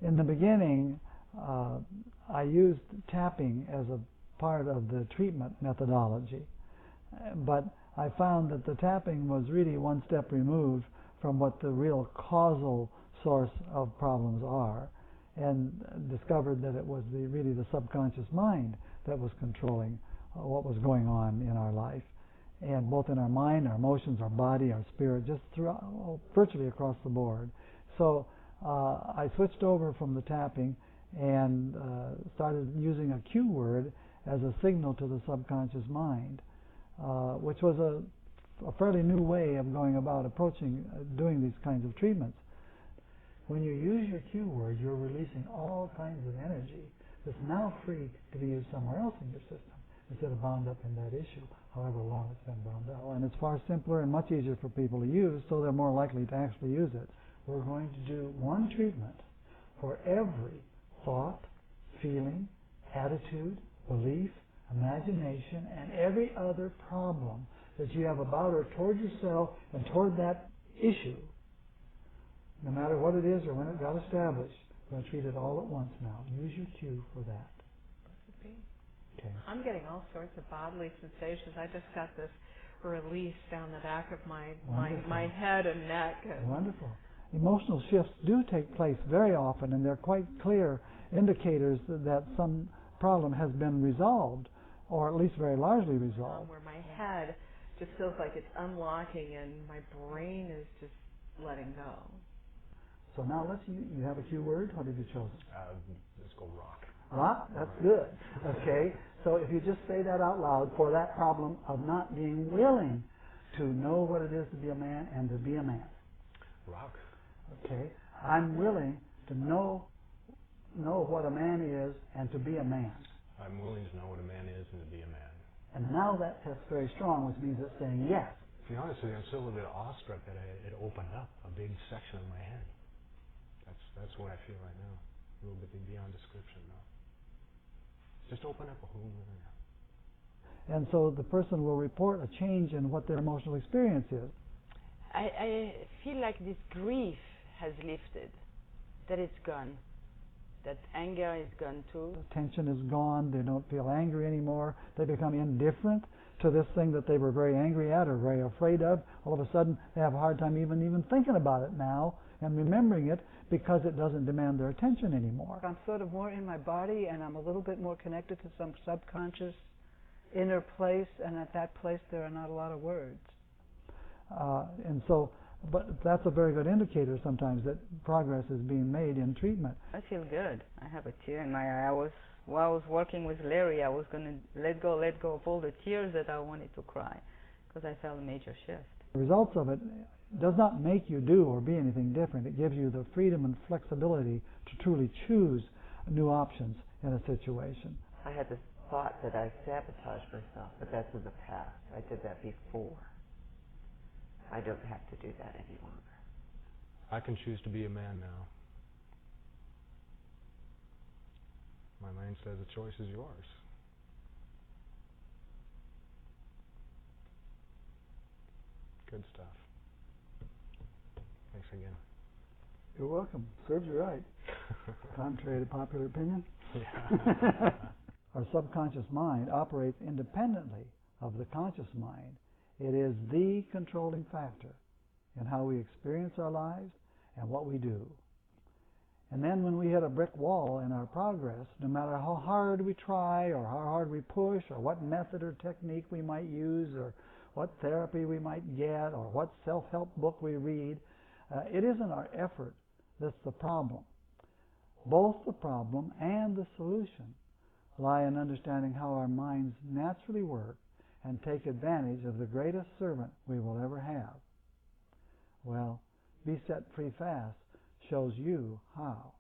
In the beginning, I used tapping as a part of the treatment methodology, but I found that the tapping was really one step removed from what the real causal source of problems are, and discovered that it was really the subconscious mind that was controlling what was going on in our life, and both in our mind, our emotions, our body, our spirit, just throughout, virtually across the board. So I switched over from the tapping and started using a cue word as a signal to the subconscious mind, which was a fairly new way of going about approaching doing these kinds of treatments. When you use your cue word, you're releasing all kinds of energy that's now free to be used somewhere else in your system instead of bound up in that issue, however long it's been bound up. And it's far simpler and much easier for people to use, so they're more likely to actually use it. We're going to do one treatment for every thought, feeling, attitude, belief, imagination, and every other problem that you have about or toward yourself and toward that issue. No matter what it is or when it got established, we're going to treat it all at once now. Use your cue for that. Okay. I'm getting all sorts of bodily sensations. I just got this release down the back of my head and neck. Wonderful. Emotional shifts do take place very often, and they're quite clear indicators that some problem has been resolved, or at least very largely resolved. Where my head just feels like it's unlocking and my brain is just letting go. So now you have a cue word. What have you chosen? Let's go rock. Rock? That's good. Okay. So if you just say that out loud for that problem of not being willing to know what it is to be a man and to be a man. Rock. Okay. I'm willing to know what a man is and to be a man. I'm willing to know what a man is and to be a man. And now that test's very strong, which means it's saying yes. To be honest with you, I'm still a little bit awestruck that it opened up a big section of my head. That's what I feel right now. A little bit beyond description now. Just open up a whole new area. And so the person will report a change in what their emotional experience is. I feel like this grief has lifted, that it's gone, that anger is gone too. The tension is gone, they don't feel angry anymore, they become indifferent to this thing that they were very angry at or very afraid of. All of a sudden they have a hard time even thinking about it now and remembering it because it doesn't demand their attention anymore. I'm sort of more in my body, and I'm a little bit more connected to some subconscious inner place, and at that place there are not a lot of words. But that's a very good indicator sometimes that progress is being made in treatment. I feel good. I have a tear in my eye. While I was working with Larry, I was going to let go of all the tears that I wanted to cry, because I felt a major shift. The results of it does not make you do or be anything different. It gives you the freedom and flexibility to truly choose new options in a situation. I had this thought that I sabotaged myself, but that's in the past. I did that before. I don't have to do that any longer. I can choose to be a man now. My mind says the choice is yours. Good stuff. Thanks again. You're welcome. Serves you right. Contrary to popular opinion. Yeah. Our subconscious mind operates independently of the conscious mind. It is the controlling factor in how we experience our lives and what we do. And then when we hit a brick wall in our progress, no matter how hard we try or how hard we push or what method or technique we might use or what therapy we might get or what self-help book we read, it isn't our effort that's the problem. Both the problem and the solution lie in understanding how our minds naturally work and take advantage of the greatest servant we will ever have. Well, Be Set Free Fast shows you how.